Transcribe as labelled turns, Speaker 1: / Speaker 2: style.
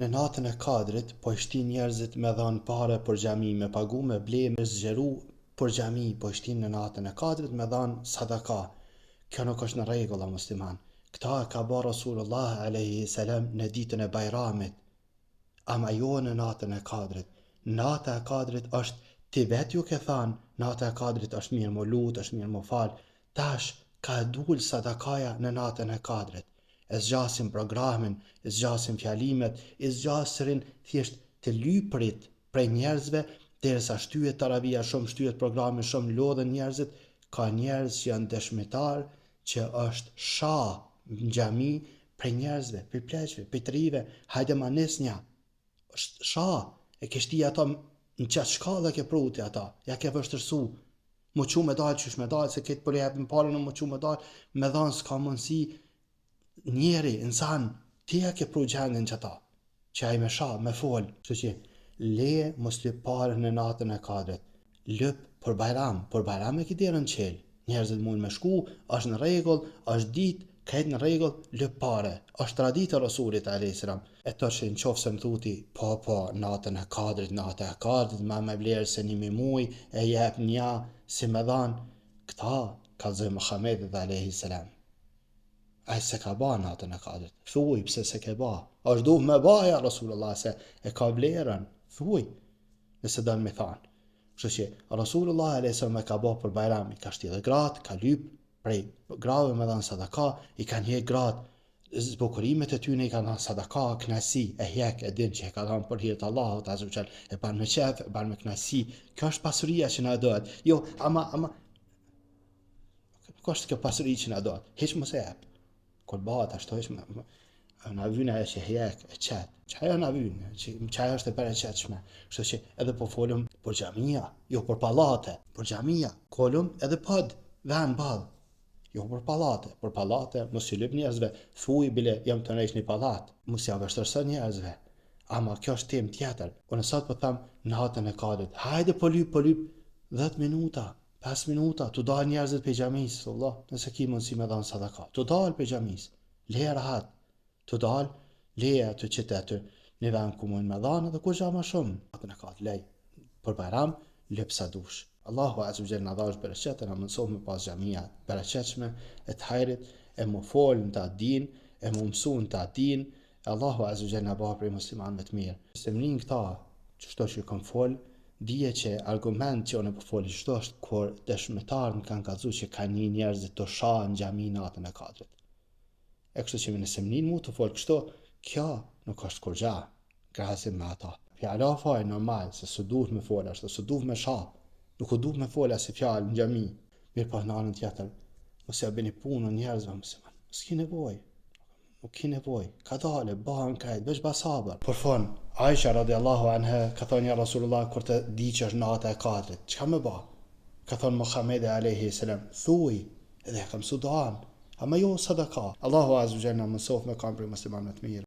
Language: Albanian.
Speaker 1: Në natën e Kadrit, po i shtin njerëzit me dhanë pare për xhami, me pagu, me ble, me zgjeru për xhami, po i shtin në natën e Kadrit me dhanë sadaka. Kjo nuk është në rregull o musliman. Këta e ka ba Rasulullah a.s. në ditën e Bajramit, ama jo në natën e Kadrit. Nata e Kadrit është, ti vet ju ke thanë, nata e Kadrit është mirë më lut, është mirë më fal. Tash ka dul sadakaja në natën e Kadrit. E zgjasin programin, e zgjasin fjalimet, e zgjasin thjesht të lyprit prej njerëzve, derisa shtyhet taravia shumë, shtyhet programi shumë, lodhen njerëzit. Ka njerëz që janë dëshmitar që është shah në xhami prej njerëzve, prej pleqve, prej të rive, hajde ma nisnja. Është shah, e ke shti ata në qatë shkallë ke pruti ata, ja ke vështërsu. Mu qu me dalë qysh me dalë, se këtë për jepë në parën, mu qu me dalë, me dhanë s'ka mundësi. Njeri, insan, ti ja ke pru gjendin që ta, që ai me sha, me fol. Kështu që leje mos lyp parën në natën e Kadrit. Lyp për Bajram e ki derën qel. Njerëzit mund me shku, është në rregull, është ditë, këtë në rregull, lyp pare. Është traditë e Rasulit a.s. E të që në qofë se më thuti, po, natën e Kadrit, ma me vlerë se 1.000 muj, e jep nja, si me dhanë. Këta, ka zë Muhamedit a.s. Ai se ka ba natën e Kadrit. Thuj pse se ke ba. Është duh me baja Rasulullah se e ka vlerën. Thuj, nëse dënë me thanë. Kështu që Rasulullah a.s. me ka ba për Bajram, i ka shti dhe gratë, ka lyp prej grave me dhanë sadaka, i kanë hjek gratë, zbukurimet e tyne i kanë dhanë sadaka, knasi, e hjek, e din që e ka dhanë për hirtë Allahut azuqel, e ban me qef, e ban me knasi. Kjo është pasuria që na dohet. Jo, ama, nuk është kjo pasuri që na dohet. Hiq mos e jep. Kur bëhat ashtu hiq na vynë ajo që hjek, e qet. Çaja na vynë, çaja është e bereqetshme. Kështu që edhe po folëm për xhamia, jo për pallate, për xhamia. Kolum edhe pod, vën ball. Jo për pallate, mos i lyp njerëzve, thuj bile jam të nejsh një pallat, mos ja vështërson njerëzve. Ama kjo është temë tjetër. Unë sot po them natën e Kadrit. Hajde po lyp 10 minuta, 5 minuta, tu dal njerëzit pe xhamis, Allah, nëse ki mundësi me dhanë sadaka. Tu dal pe xhamis, leje rahat. Tu dal, leje aty qytet, në vend ku mund me dhanë dhe ku gja ma shumë. Natën e Kadrit lej, për Bajram, lyp sa dush. Allahu azuqel na dhash bereqet, na mësoh me pas xhamia bereqetshme, e të hajrit, e mu fol në ta din, e mu mësu në ta din. Allahu azuqel na bëh prej muslimanëve të mirë. Se mrin këta, çdo që kam fol, dije që argument që unë po foli çdo është kur dëshmitar më kanë kallëzu që kanë një njerëzit të shah në xhami natën e Kadrit. E kështu që nëse mnin mu të fol kështu, kjo nuk është kur gja, krahasim me ata. Fjala faj normal, se së duhet me fol ashtu, së duhet me shah. Nuk u duhet me fola si fjalë në xhami. Mirë pa në anën tjetër, mos ja bëni punën njerëzve musliman. S'ki nevojë. Nuk ki nevojë. Ka dale, bëhen krejt, veç ba sabër. Por fon, Aisha radiallahu anha ka thonë ja Rasulullah kur të di që është nata e Kadrit. Çka më bë? Ka thonë Muhamedi alayhi salam, thuj, edhe kam sudan, ama jo sadaka. Allahu azza wa jalla mësof me kam për muslimanët mirë.